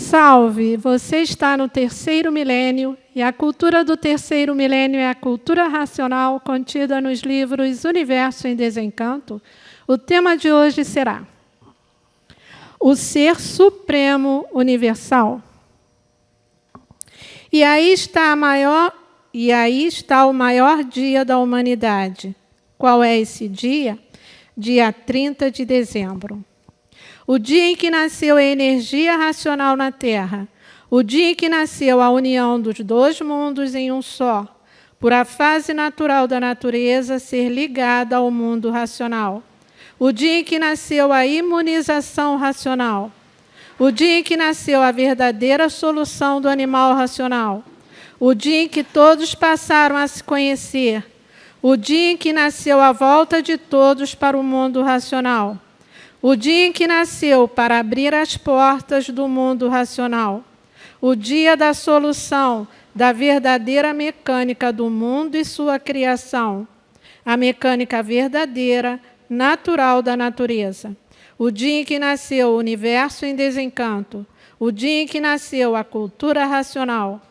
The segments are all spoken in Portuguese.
Salve! Você está no terceiro milênio, e a cultura do terceiro milênio é a cultura racional contida nos livros Universo em Desencanto. O tema de hoje será o Ser Supremo Universal. E aí está o maior dia da humanidade. Qual é esse dia? Dia 30 de dezembro. O dia em que nasceu a energia racional na Terra. O dia em que nasceu a união dos dois mundos em um só, por a fase natural da natureza ser ligada ao mundo racional. O dia em que nasceu a imunização racional. O dia em que nasceu a verdadeira solução do animal racional. O dia em que todos passaram a se conhecer. O dia em que nasceu a volta de todos para o mundo racional. O dia em que nasceu para abrir as portas do mundo racional. O dia da solução da verdadeira mecânica do mundo e sua criação. A mecânica verdadeira, natural da natureza. O dia em que nasceu o universo em desencanto. O dia em que nasceu a cultura racional.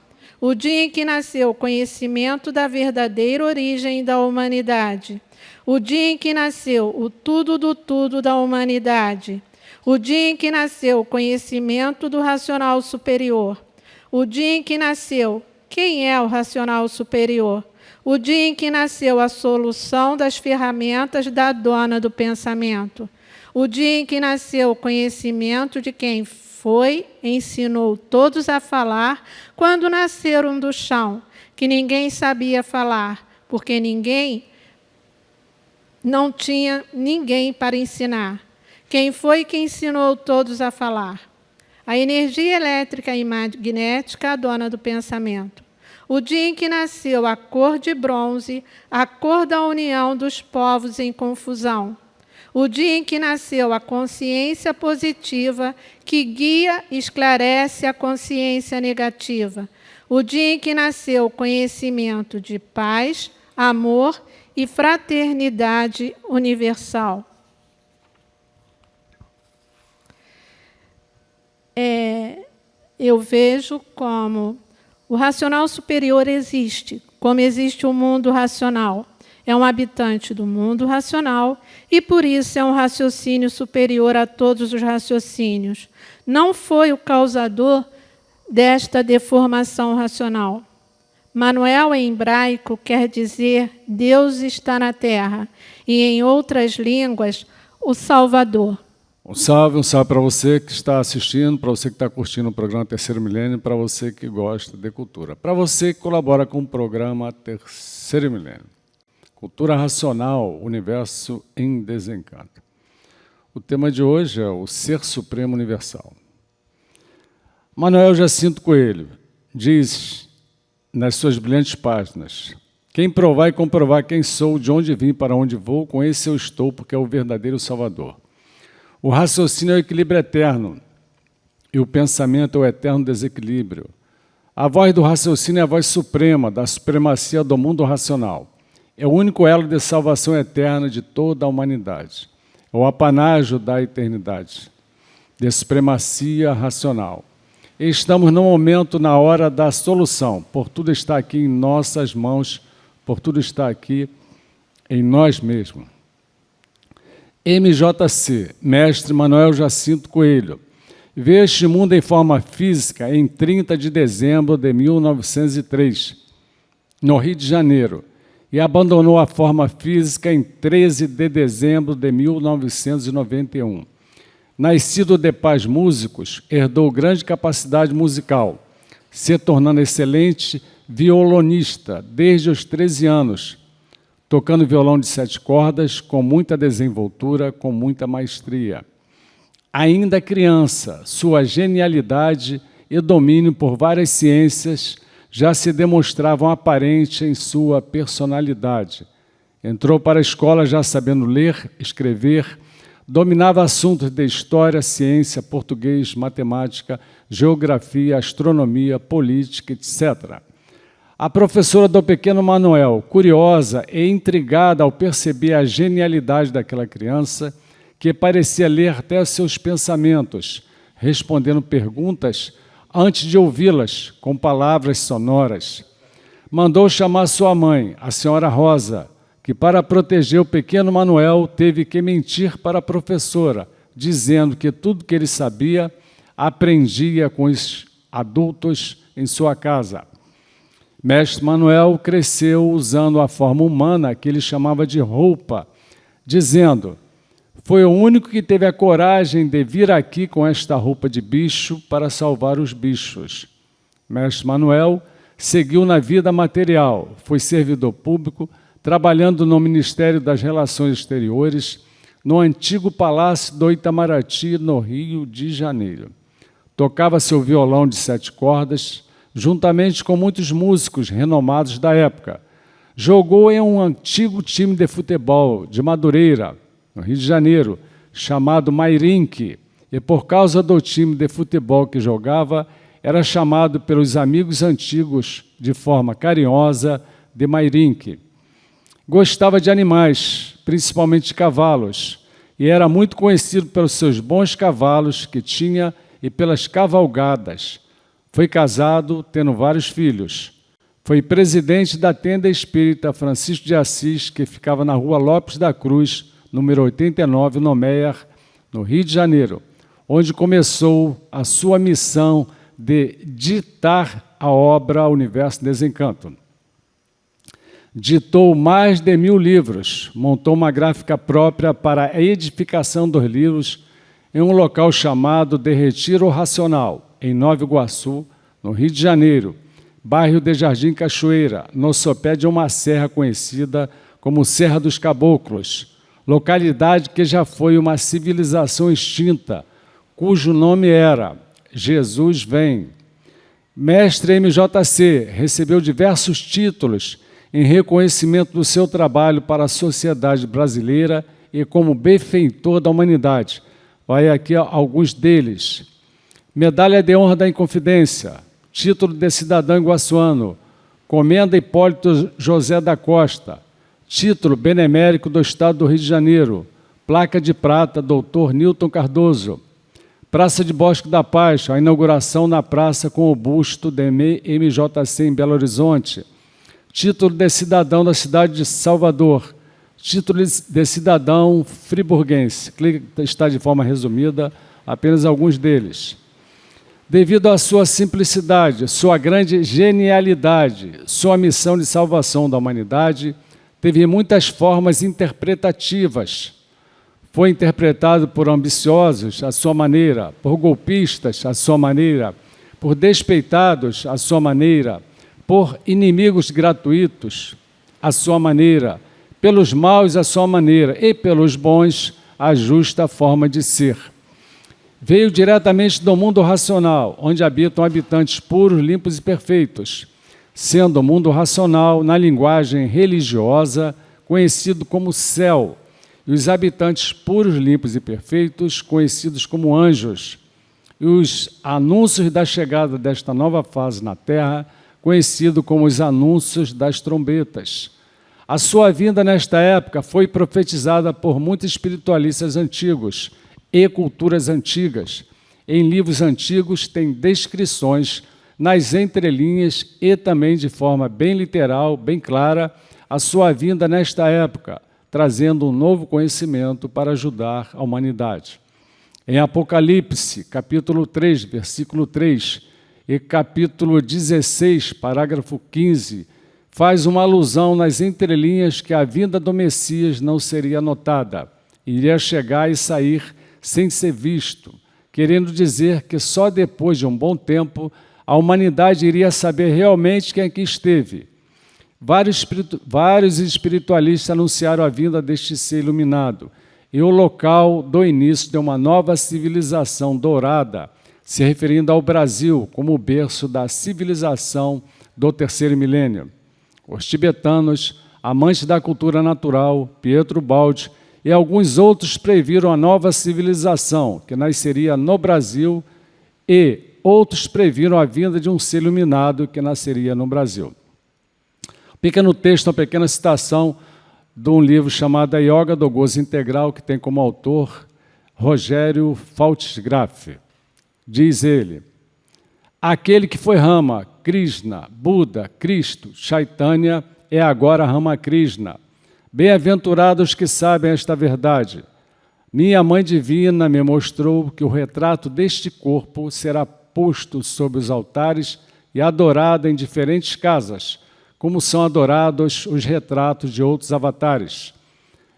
O dia em que nasceu o conhecimento da verdadeira origem da humanidade. O dia em que nasceu o tudo do tudo da humanidade. O dia em que nasceu o conhecimento do racional superior. O dia em que nasceu quem é o racional superior. O dia em que nasceu a solução das ferramentas da dona do pensamento. O dia em que nasceu o conhecimento de quem ensinou todos a falar quando nasceram do chão, que ninguém sabia falar, porque não tinha ninguém para ensinar. Quem foi que ensinou todos a falar? A energia elétrica e magnética, a dona do pensamento. O dia em que nasceu a cor de bronze, a cor da união dos povos em confusão. O dia em que nasceu a consciência positiva, que guia e esclarece a consciência negativa. O dia em que nasceu o conhecimento de paz, amor e fraternidade universal. Eu vejo como o racional superior existe, como existe o mundo racional. É um habitante do mundo racional e, por isso, é um raciocínio superior a todos os raciocínios. Não foi o causador desta deformação racional. Manuel, em hebraico, quer dizer Deus está na terra, e, em outras línguas, o Salvador. Um salve para você que está assistindo, para você que está curtindo o programa Terceiro Milênio, para você que gosta de cultura, para você que colabora com o programa Terceiro Milênio. Cultura racional, universo em desencanto. O tema de hoje é o Ser Supremo Universal. Manuel Jacinto Coelho diz nas suas brilhantes páginas: quem provar e comprovar quem sou, de onde vim, para onde vou, com esse eu estou, porque é o verdadeiro Salvador. O raciocínio é o equilíbrio eterno, e o pensamento é o eterno desequilíbrio. A voz do raciocínio é a voz suprema, da supremacia do mundo racional. É o único elo de salvação eterna de toda a humanidade. É o apanágio da eternidade, de supremacia racional. E estamos no momento, na hora da solução. Por tudo está aqui em nossas mãos, por tudo está aqui em nós mesmos. MJC, mestre Manuel Jacinto Coelho, veio este mundo em forma física em 30 de dezembro de 1903, no Rio de Janeiro, e abandonou a forma física em 13 de dezembro de 1991. Nascido de pais músicos, herdou grande capacidade musical, se tornando excelente violonista desde os 13 anos, tocando violão de 7 cordas com muita desenvoltura, com muita maestria. Ainda criança, sua genialidade e domínio por várias ciências já se demonstravam aparentes em sua personalidade. Entrou para a escola já sabendo ler, escrever, dominava assuntos de história, ciência, português, matemática, geografia, astronomia, política, etc. A professora do pequeno Manuel, curiosa e intrigada ao perceber a genialidade daquela criança, que parecia ler até os seus pensamentos, respondendo perguntas, antes de ouvi-las com palavras sonoras. Mandou chamar sua mãe, a senhora Rosa, que para proteger o pequeno Manuel teve que mentir para a professora, dizendo que tudo que ele sabia aprendia com os adultos em sua casa. Mestre Manuel cresceu usando a forma humana que ele chamava de roupa, dizendo: foi o único que teve a coragem de vir aqui com esta roupa de bicho para salvar os bichos. Mestre Manuel seguiu na vida material, foi servidor público, trabalhando no Ministério das Relações Exteriores, no antigo Palácio do Itamaraty, no Rio de Janeiro. Tocava seu violão de 7 cordas, juntamente com muitos músicos renomados da época. Jogou em um antigo time de futebol de Madureira, no Rio de Janeiro, chamado Mairinque, e por causa do time de futebol que jogava, era chamado pelos amigos antigos, de forma carinhosa, de Mairinque. Gostava de animais, principalmente de cavalos, e era muito conhecido pelos seus bons cavalos que tinha e pelas cavalgadas. Foi casado, tendo vários filhos. Foi presidente da tenda espírita Francisco de Assis, que ficava na rua Lopes da Cruz, número 89, no Meier, no Rio de Janeiro, onde começou a sua missão de ditar a obra Universo Desencanto. Ditou mais de 1000 livros, montou uma gráfica própria para a edificação dos livros em um local chamado de Retiro Racional, em Nova Iguaçu, no Rio de Janeiro, bairro de Jardim Cachoeira, no sopé de uma serra conhecida como Serra dos Caboclos, localidade que já foi uma civilização extinta, cujo nome era Jesus Vem. Mestre MJC recebeu diversos títulos em reconhecimento do seu trabalho para a sociedade brasileira e como benfeitor da humanidade. Vai aqui alguns deles. Medalha de Honra da Inconfidência, título de cidadão iguaçuano, Comenda Hipólito José da Costa, título benemérito do Estado do Rio de Janeiro, placa de prata, Dr. Newton Cardoso, Praça de Bosque da Paz, a inauguração na praça com o busto de MJC em Belo Horizonte, título de cidadão da cidade de Salvador, título de cidadão friburguense, que está de forma resumida, apenas alguns deles. Devido à sua simplicidade, sua grande genialidade, sua missão de salvação da humanidade, teve muitas formas interpretativas. Foi interpretado por ambiciosos, à sua maneira, por golpistas, à sua maneira, por despeitados, à sua maneira, por inimigos gratuitos, à sua maneira, pelos maus, à sua maneira, e pelos bons, a justa forma de ser. Veio diretamente do mundo racional, onde habitam habitantes puros, limpos e perfeitos, sendo o mundo racional, na linguagem religiosa, conhecido como céu, e os habitantes puros, limpos e perfeitos, conhecidos como anjos, e os anúncios da chegada desta nova fase na Terra, conhecido como os anúncios das trombetas. A sua vinda nesta época foi profetizada por muitos espiritualistas antigos e culturas antigas. Em livros antigos tem descrições nas entrelinhas e também de forma bem literal, bem clara, a sua vinda nesta época, trazendo um novo conhecimento para ajudar a humanidade. Em Apocalipse, capítulo 3, versículo 3, e capítulo 16, parágrafo 15, faz uma alusão nas entrelinhas que a vinda do Messias não seria notada, iria chegar e sair sem ser visto, querendo dizer que só depois de um bom tempo a humanidade iria saber realmente quem aqui esteve. Vários espiritualistas anunciaram a vinda deste ser iluminado e o local do início de uma nova civilização dourada, se referindo ao Brasil como o berço da civilização do terceiro milênio. Os tibetanos, amantes da cultura natural, Pietro Baldi e alguns outros previram a nova civilização que nasceria no Brasil e outros previram a vinda de um ser iluminado que nasceria no Brasil. Pequeno texto, uma pequena citação de um livro chamado A Yoga do Gozo Integral, que tem como autor Rogério Faltgraf. Diz ele: Aquele que foi Rama, Krishna, Buda, Cristo, Chaitanya, é agora Ramakrishna. Bem-aventurados que sabem esta verdade. Minha Mãe Divina me mostrou que o retrato deste corpo será posto sobre os altares e adorado em diferentes casas, como são adorados os retratos de outros avatares.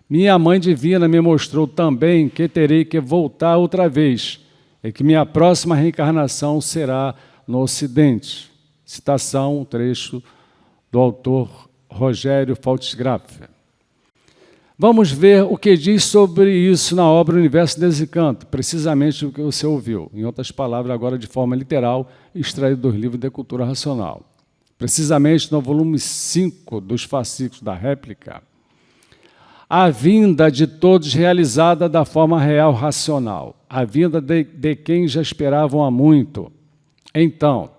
Minha Mãe Divina me mostrou também que terei que voltar outra vez e que minha próxima reencarnação será no Ocidente. Citação, um trecho do autor Rogério Faltgraf. Vamos ver o que diz sobre isso na obra Universo Desencanto, precisamente o que você ouviu. Em outras palavras, agora de forma literal, extraído dos livros de cultura racional. Precisamente no volume 5 dos fascículos da réplica. A vinda de todos realizada da forma real racional. A vinda de quem já esperavam há muito. Então,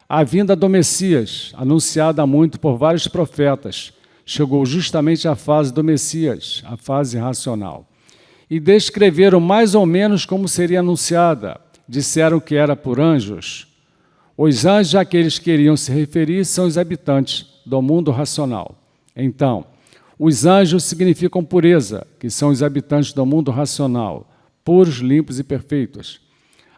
a vinda do Messias, anunciada há muito por vários profetas, chegou justamente à fase do Messias, a fase racional. E descreveram mais ou menos como seria anunciada. Disseram que era por anjos. Os anjos a que eles queriam se referir são os habitantes do mundo racional. Então, os anjos significam pureza, que são os habitantes do mundo racional, puros, limpos e perfeitos.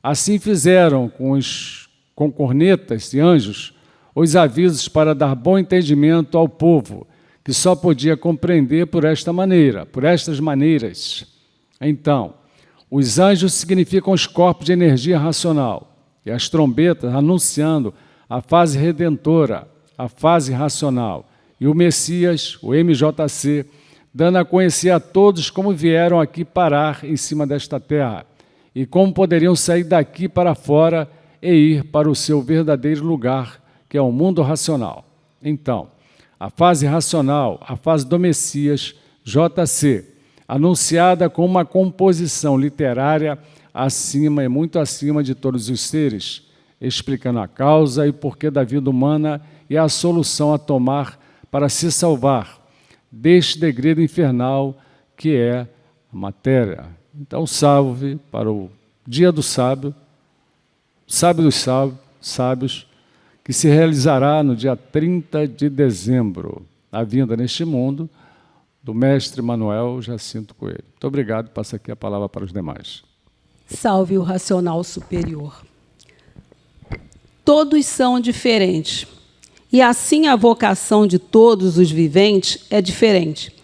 Assim fizeram com cornetas e anjos os avisos para dar bom entendimento ao povo, que só podia compreender por estas maneiras. Então, os anjos significam os corpos de energia racional, e as trombetas anunciando a fase redentora, a fase racional, e o Messias, o MJC, dando a conhecer a todos como vieram aqui parar em cima desta terra, e como poderiam sair daqui para fora e ir para o seu verdadeiro lugar, que é o mundo racional. Então, a fase racional, a fase do Messias, JC, anunciada com uma composição literária acima e muito acima de todos os seres, explicando a causa e porquê da vida humana e a solução a tomar para se salvar deste degredo infernal que é a matéria. Então, salve para o Dia do Sábio, Sábio dos Sábios, que se realizará no dia 30 de dezembro, a vinda neste mundo do mestre Manuel Jacinto Coelho. Muito obrigado, passo aqui a palavra para os demais. Salve o racional superior. Todos são diferentes, e assim a vocação de todos os viventes é diferente,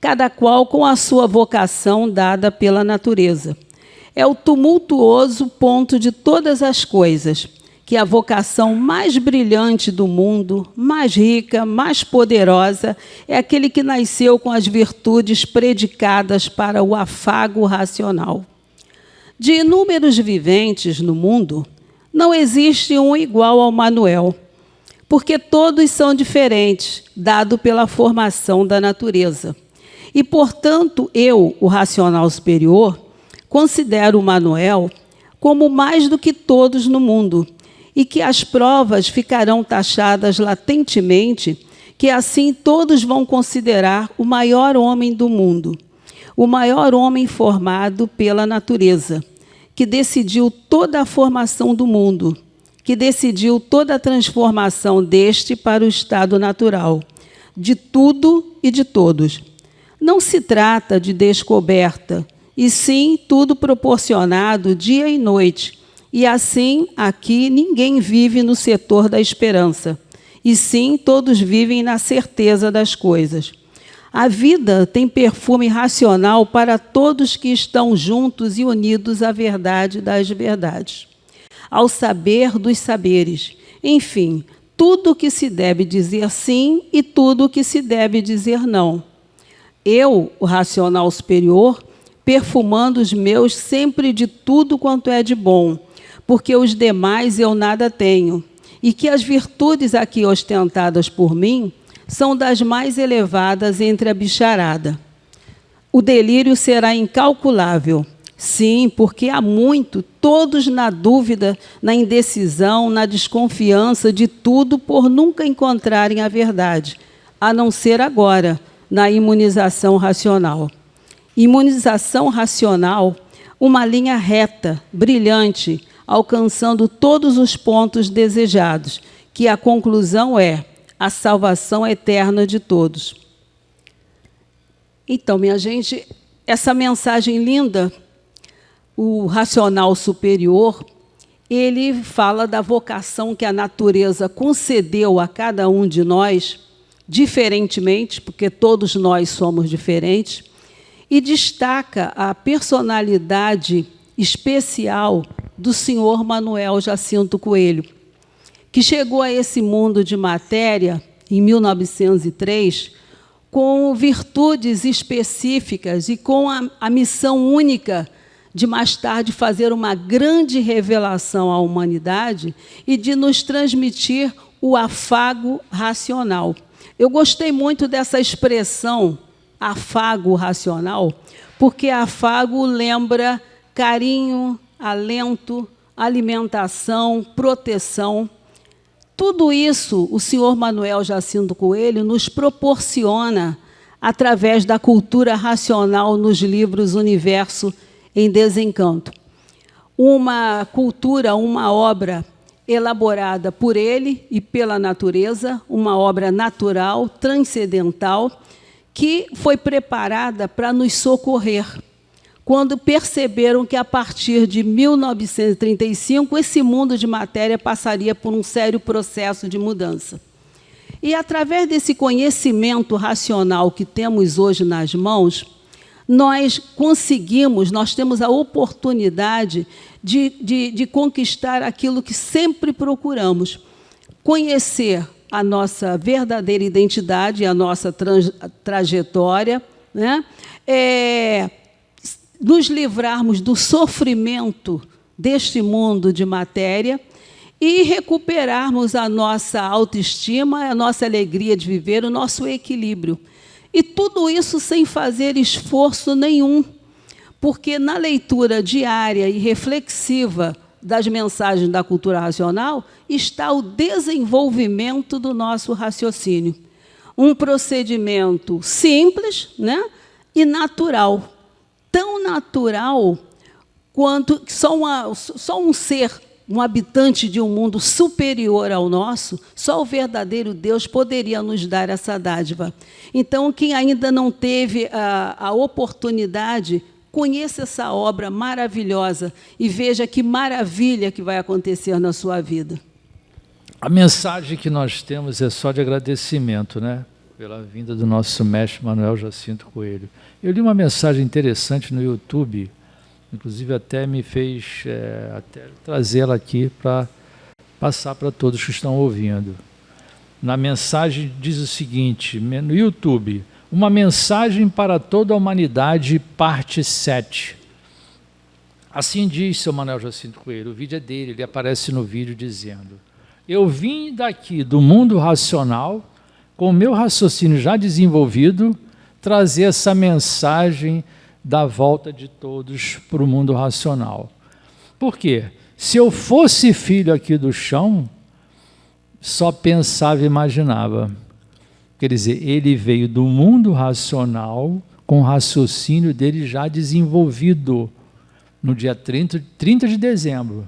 cada qual com a sua vocação dada pela natureza. É o tumultuoso ponto de todas as coisas, que a vocação mais brilhante do mundo, mais rica, mais poderosa, é aquele que nasceu com as virtudes predicadas para o afago racional. De inúmeros viventes no mundo, não existe um igual ao Manuel, porque todos são diferentes, dado pela formação da natureza. E, portanto, eu, o racional superior, considero o Manuel como mais do que todos no mundo, e que as provas ficarão taxadas latentemente, que assim todos vão considerar o maior homem do mundo, o maior homem formado pela natureza, que decidiu toda a formação do mundo, que decidiu toda a transformação deste para o estado natural, de tudo e de todos. Não se trata de descoberta, e sim tudo proporcionado dia e noite. E assim, aqui, ninguém vive no setor da esperança, e sim todos vivem na certeza das coisas. A vida tem perfume racional para todos que estão juntos e unidos à verdade das verdades, ao saber dos saberes. Enfim, tudo o que se deve dizer sim e tudo o que se deve dizer não. Eu, o racional superior, perfumando os meus sempre de tudo quanto é de bom, porque os demais eu nada tenho, e que as virtudes aqui ostentadas por mim são das mais elevadas entre a bicharada. O delírio será incalculável. Sim, porque há muito, todos na dúvida, na indecisão, na desconfiança de tudo por nunca encontrarem a verdade, a não ser agora, na imunização racional. Imunização racional, uma linha reta, brilhante, alcançando todos os pontos desejados, que a conclusão é a salvação eterna de todos. Então, minha gente, essa mensagem linda, o racional superior, ele fala da vocação que a natureza concedeu a cada um de nós, diferentemente, porque todos nós somos diferentes, e destaca a personalidade especial do senhor Manuel Jacinto Coelho, que chegou a esse mundo de matéria em 1903 com virtudes específicas e com a missão única de, mais tarde, fazer uma grande revelação à humanidade e de nos transmitir o afago racional. Eu gostei muito dessa expressão, afago racional, porque afago lembra carinho, alento, alimentação, proteção. Tudo isso o senhor Manuel Jacinto Coelho nos proporciona através da cultura racional nos livros Universo em Desencanto. Uma cultura, uma obra elaborada por ele e pela natureza, uma obra natural, transcendental, que foi preparada para nos socorrer, quando perceberam que, a partir de 1935, esse mundo de matéria passaria por um sério processo de mudança. E, através desse conhecimento racional que temos hoje nas mãos, nós temos a oportunidade de conquistar aquilo que sempre procuramos, conhecer a nossa verdadeira identidade, a nossa trajetória, né? Nos livrarmos do sofrimento deste mundo de matéria e recuperarmos a nossa autoestima, a nossa alegria de viver, o nosso equilíbrio. E tudo isso sem fazer esforço nenhum, porque na leitura diária e reflexiva das mensagens da cultura racional está o desenvolvimento do nosso raciocínio. Um procedimento simples, né, e natural. Tão natural quanto só um ser, um habitante de um mundo superior ao nosso, só o verdadeiro Deus poderia nos dar essa dádiva. Então, quem ainda não teve a oportunidade, conheça essa obra maravilhosa e veja que maravilha que vai acontecer na sua vida. A mensagem que nós temos é só de agradecimento, né? Pela vinda do nosso mestre Manuel Jacinto Coelho. Eu li uma mensagem interessante no YouTube, inclusive até me fez até trazê-la aqui para passar para todos que estão ouvindo. Na mensagem diz o seguinte, no YouTube: uma mensagem para toda a humanidade, parte 7. Assim diz seu Manuel Jacinto Coelho, o vídeo é dele, ele aparece no vídeo dizendo: eu vim daqui do mundo racional, com o meu raciocínio já desenvolvido, trazer essa mensagem da volta de todos para o mundo racional. Por quê? Se eu fosse filho aqui do chão, só pensava e imaginava. Quer dizer, ele veio do mundo racional com o raciocínio dele já desenvolvido no dia 30 de dezembro.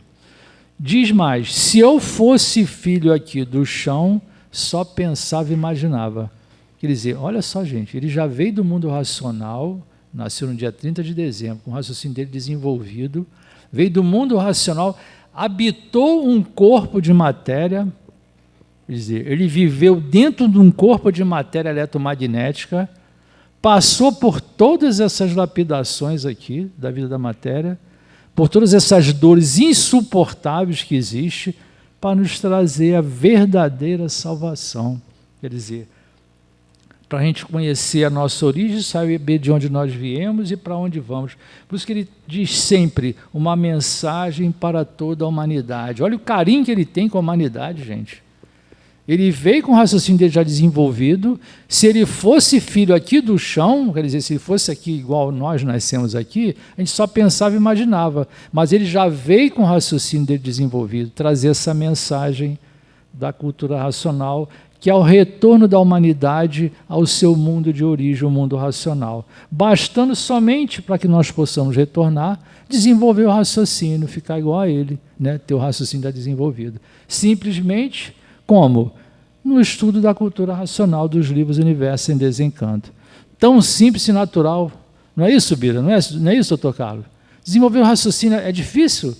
Diz mais, se eu fosse filho aqui do chão, só pensava e imaginava. Quer dizer, olha só, gente, ele já veio do mundo racional, nasceu no dia 30 de dezembro, com o raciocínio dele desenvolvido, veio do mundo racional, habitou um corpo de matéria, quer dizer, ele viveu dentro de um corpo de matéria eletromagnética, passou por todas essas lapidações aqui da vida da matéria, por todas essas dores insuportáveis que existem, para nos trazer a verdadeira salvação. Quer dizer, para a gente conhecer a nossa origem, saber de onde nós viemos e para onde vamos. Por isso que ele diz sempre, uma mensagem para toda a humanidade. Olha o carinho que ele tem com a humanidade, gente. Ele veio com o raciocínio dele já desenvolvido. Se ele fosse filho aqui do chão, quer dizer, se ele fosse aqui igual nós nascemos aqui, a gente só pensava e imaginava. Mas ele já veio com o raciocínio dele desenvolvido, trazer essa mensagem da cultura racional, que é o retorno da humanidade ao seu mundo de origem, o mundo racional. Bastando somente para que nós possamos retornar, desenvolver o raciocínio, ficar igual a ele, né? Ter o raciocínio desenvolvido. Simplesmente como? No estudo da cultura racional dos livros Universo em Desencanto. Tão simples e natural. Não é isso, Bira? Não é isso, doutor Carlos? Desenvolver o raciocínio é difícil?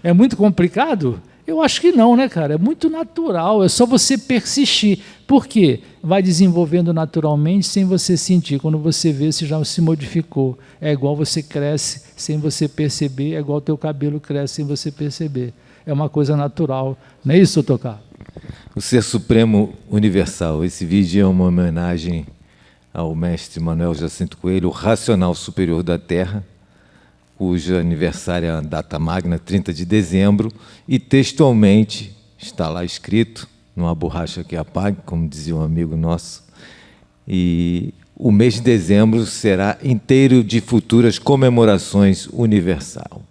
É muito complicado? Eu acho que não, né, cara? É muito natural, é só você persistir. Por quê? Vai desenvolvendo naturalmente sem você sentir. Quando você vê, você já se modificou. É igual você cresce sem você perceber, é igual o teu cabelo cresce sem você perceber. É uma coisa natural. Não é isso, doutor Carlos? O Ser Supremo Universal. Esse vídeo é uma homenagem ao mestre Manuel Jacinto Coelho, o racional superior da Terra, cujo aniversário é a data magna, 30 de dezembro, e textualmente está lá escrito, numa borracha que apague, como dizia um amigo nosso, e o mês de dezembro será inteiro de futuras comemorações universal.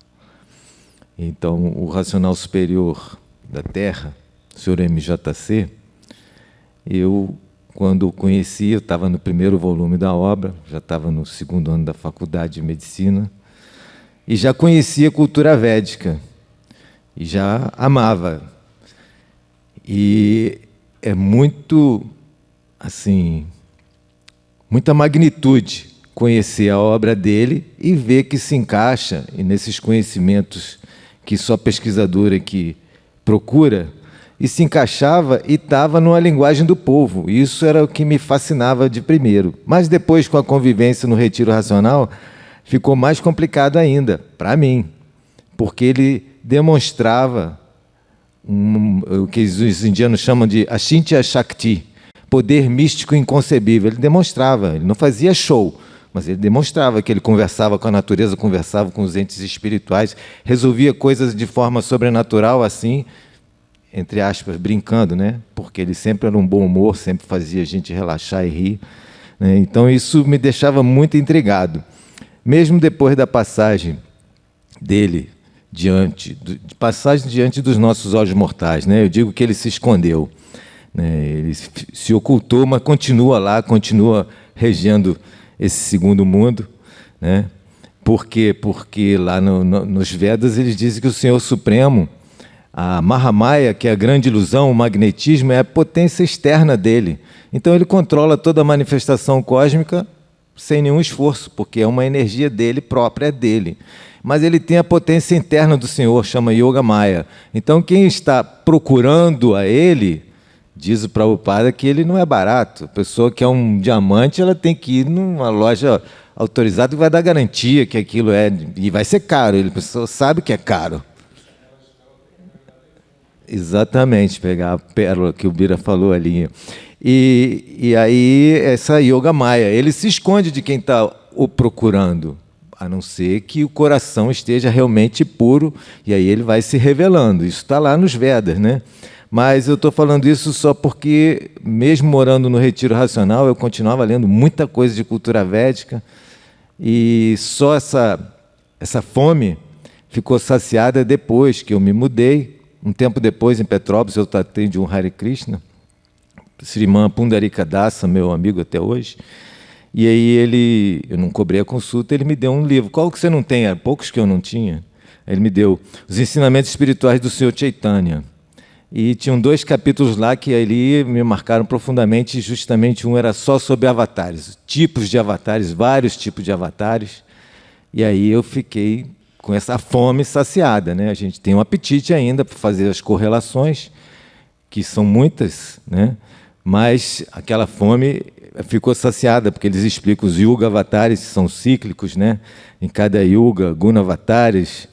Então, o racional superior da Terra, o senhor MJC, eu, quando o conheci, eu estava no primeiro volume da obra, já estava no segundo ano da faculdade de medicina, e já conhecia a cultura védica, e já amava. E é muito, assim, muita magnitude conhecer a obra dele e ver que se encaixa nesses conhecimentos que só pesquisador que procura, e se encaixava e estava numa linguagem do povo. Isso era o que me fascinava de primeiro. Mas depois, com a convivência no Retiro Racional, ficou mais complicado ainda, para mim, porque ele demonstrava o que os indianos chamam de Achintya Shakti, poder místico inconcebível. Ele demonstrava, ele não fazia show, mas ele demonstrava que ele conversava com a natureza, conversava com os entes espirituais, resolvia coisas de forma sobrenatural, assim, entre aspas, brincando, né? Porque ele sempre era um bom humor, sempre fazia a gente relaxar e rir, né? Então isso me deixava muito intrigado. Mesmo depois da passagem dele diante dos nossos olhos mortais, né? Eu digo que ele se escondeu, né? Ele se ocultou, mas continua lá, continua regendo esse segundo mundo, né? Por quê? Porque lá nos Vedas eles dizem que o Senhor Supremo, a Mahamaya, que é a grande ilusão, o magnetismo, é a potência externa dele. Então ele controla toda a manifestação cósmica sem nenhum esforço, porque é uma energia dele própria, é dele. Mas ele tem a potência interna do Senhor, chama Yoga Maya. Então quem está procurando a ele, diz o Prabhupada que ele não é barato. A pessoa que é um diamante, ela tem que ir numa loja autorizada que vai dar garantia que aquilo é, e vai ser caro. A pessoa sabe que é caro. Exatamente, pegar a pérola que o Bira falou ali. E aí, essa Yoga Maya, ele se esconde de quem está o procurando, a não ser que o coração esteja realmente puro, e aí ele vai se revelando. Isso está lá nos Vedas, né? Mas eu estou falando isso só porque, mesmo morando no Retiro Racional, eu continuava lendo muita coisa de cultura védica, e só essa fome ficou saciada depois que eu me mudei. Um tempo depois, em Petrópolis, eu tratei de um Hare Krishna, Sriman Pundarika Dasa, meu amigo até hoje, e aí eu não cobrei a consulta, ele me deu um livro. Qual que você não tem? Eram poucos que eu não tinha. Ele me deu Os Ensinamentos Espirituais do Senhor Chaitanya. E tinham 2 capítulos lá que ali me marcaram profundamente, justamente um era só sobre avatares, tipos de avatares, vários tipos de avatares, e aí eu fiquei com essa fome saciada, né? A gente tem um apetite ainda para fazer as correlações, que são muitas, né? Mas aquela fome ficou saciada, porque eles explicam os Yuga Avatares, são cíclicos, né? Em cada Yuga, Guna Avatares,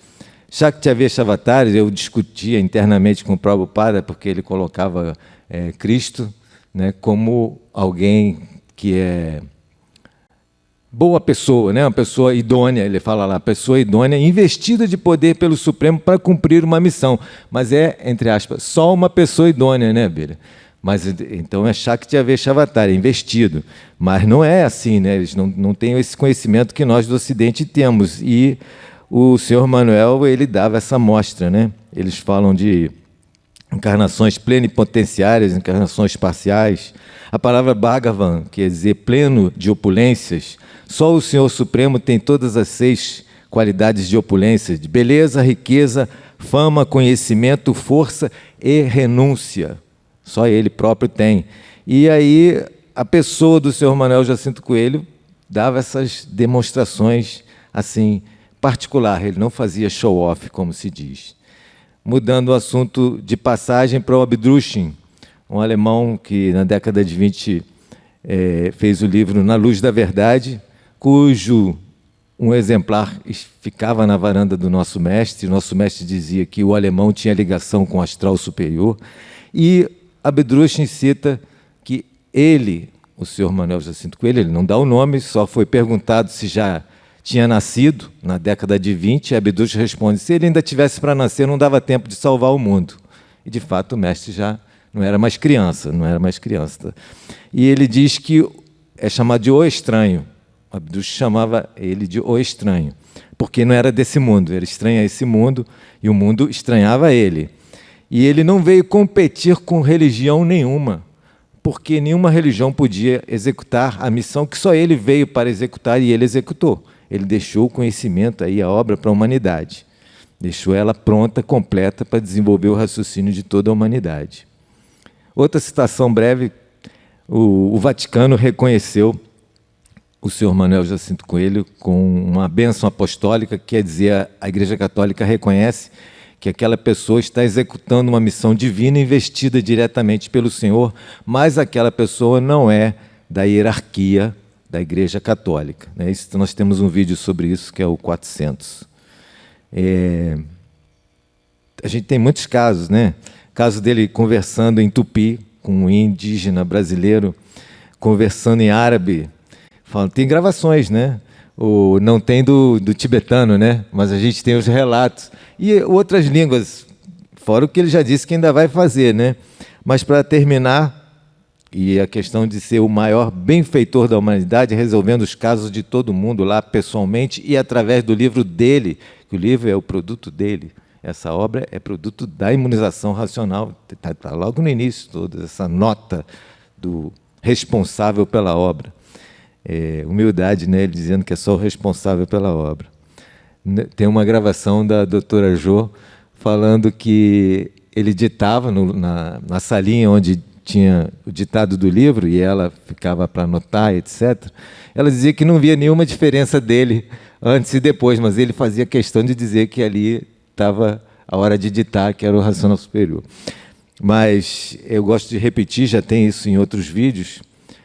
Shaktavesha Avatares, eu discutia internamente com o Prabhupada, porque ele colocava Cristo, né, como alguém que é boa pessoa, né? Uma pessoa idônea, ele fala lá, pessoa idônea, investida de poder pelo Supremo para cumprir uma missão. Mas é, entre aspas, só uma pessoa idônea, né, Bira? Mas então é Shaktavesha Avatar, é investido. Mas não é assim, né? Eles não têm esse conhecimento que nós do Ocidente temos. E o senhor Manuel, ele dava essa mostra, né? Eles falam de encarnações plenipotenciárias, encarnações parciais. A palavra Bhagavan quer dizer pleno de opulências. Só o Senhor Supremo tem todas as 6 qualidades de opulência, de beleza, riqueza, fama, conhecimento, força e renúncia. Só Ele próprio tem. E aí a pessoa do Sr. Manuel Jacinto Coelho dava essas demonstrações assim, particular. Ele não fazia show-off, como se diz. Mudando o assunto de passagem para o Abdruchin, um alemão que na década de 20 fez o livro Na Luz da Verdade, cujo um exemplar ficava na varanda do nosso mestre. Nosso mestre dizia que o alemão tinha ligação com o astral superior. E Abdruchin cita que ele, o senhor Manuel Jacinto Coelho, ele não dá o nome, só foi perguntado se já tinha nascido na década de 20, e Abdruchin responde: se ele ainda tivesse para nascer, não dava tempo de salvar o mundo. E, de fato, o mestre já não era mais criança, E ele diz que é chamado de O Estranho. Abdruchin chamava ele de O Estranho, porque não era desse mundo, ele estranha esse mundo, e o mundo estranhava ele. E ele não veio competir com religião nenhuma, porque nenhuma religião podia executar a missão que só ele veio para executar, e ele executou. Ele deixou o conhecimento, aí, a obra para a humanidade. Deixou ela pronta, completa, para desenvolver o raciocínio de toda a humanidade. Outra citação breve: o Vaticano reconheceu o senhor Manuel Jacinto Coelho com uma bênção apostólica, que quer dizer, a Igreja Católica reconhece que aquela pessoa está executando uma missão divina investida diretamente pelo Senhor, mas aquela pessoa não é da hierarquia da Igreja Católica. Isso, nós temos um vídeo sobre isso, que é o 400. A gente tem muitos casos, né? Caso dele conversando em tupi com um indígena brasileiro, conversando em árabe. Tem gravações, né? Não tem do tibetano, né? Mas a gente tem os relatos. E outras línguas, fora o que ele já disse que ainda vai fazer, né? Mas, para terminar, e a questão de ser o maior benfeitor da humanidade, resolvendo os casos de todo mundo lá pessoalmente e através do livro dele, que o livro é o produto dele. Essa obra é produto da imunização racional. Está logo no início, toda essa nota do responsável pela obra. Humildade, né? Ele dizendo que é só o responsável pela obra. Tem uma gravação da doutora Jo falando que ele ditava na salinha onde tinha o ditado do livro, e ela ficava para anotar, etc. Ela dizia que não via nenhuma diferença dele antes e depois, mas ele fazia questão de dizer que ali estava a hora de ditar, que era o racional superior. Mas eu gosto de repetir, já tem isso em outros vídeos,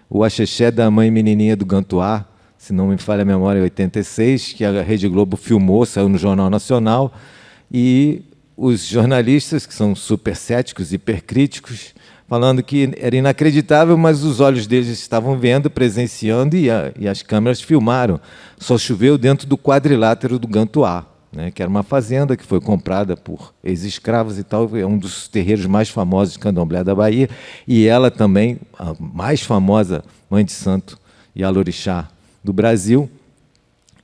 o Axexé da Mãe Menininha do Gantuá, se não me falha a memória, em 86, que a Rede Globo filmou, saiu no Jornal Nacional, e os jornalistas, que são super céticos, hipercríticos, falando que era inacreditável, mas os olhos deles estavam vendo, presenciando, e as câmeras filmaram. Só choveu dentro do quadrilátero do Gantuá, né, que era uma fazenda que foi comprada por ex-escravos e tal, é um dos terreiros mais famosos de Candomblé da Bahia, e ela também, a mais famosa mãe de santo e alorixá do Brasil,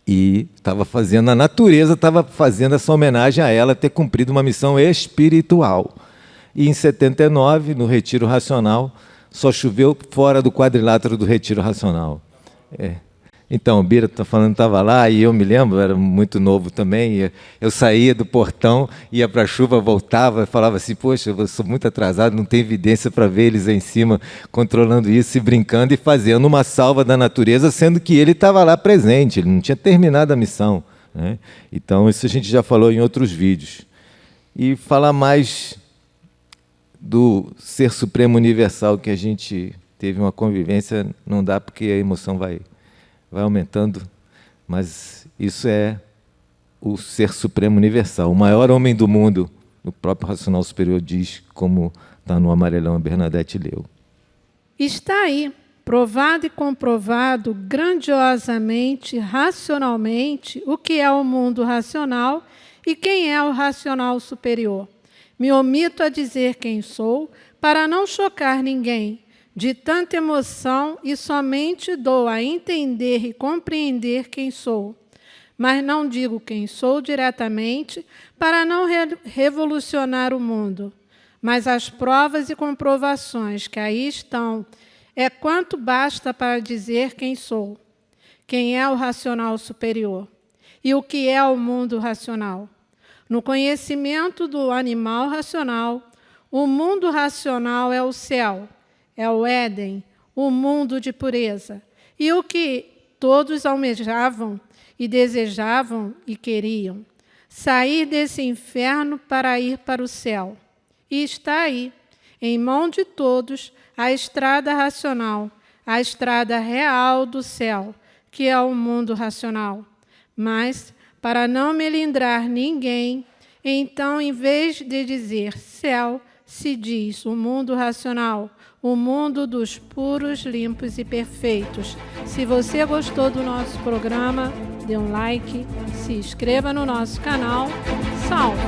e estava fazendo, a natureza estava fazendo essa homenagem a ela ter cumprido uma missão espiritual. E em 79, no Retiro Racional, só choveu fora do quadrilátero do Retiro Racional. Então, o Bira está falando que estava lá, e eu me lembro, era muito novo também, eu saía do portão, ia para a chuva, voltava, falava assim: poxa, eu sou muito atrasado, não tem evidência para ver eles aí em cima controlando isso, e brincando e fazendo uma salva da natureza, sendo que ele estava lá presente, ele não tinha terminado a missão, né? Então, isso a gente já falou em outros vídeos. E falar mais do Ser Supremo Universal, que a gente teve uma convivência, não dá, porque a emoção vai aumentando, mas isso é o Ser Supremo Universal, o maior homem do mundo, o próprio Racional Superior diz, como está no Amarelão, a Bernadette leu. Está aí, provado e comprovado grandiosamente, racionalmente, o que é o mundo racional e quem é o racional superior. Me omito a dizer quem sou, para não chocar ninguém, de tanta emoção, e somente dou a entender e compreender quem sou. Mas não digo quem sou diretamente, para não revolucionar o mundo. Mas as provas e comprovações que aí estão é quanto basta para dizer quem sou, quem é o racional superior e o que é o mundo racional. No conhecimento do animal racional, o mundo racional é o céu, é o Éden, o mundo de pureza, e o que todos almejavam e desejavam e queriam, sair desse inferno para ir para o céu. E está aí, em mão de todos, a estrada racional, a estrada real do céu, que é o mundo racional. Mas, para não melindrar ninguém, então, em vez de dizer céu, se diz o mundo racional, o mundo dos puros, limpos e perfeitos. Se você gostou do nosso programa, dê um like, se inscreva no nosso canal. Salve!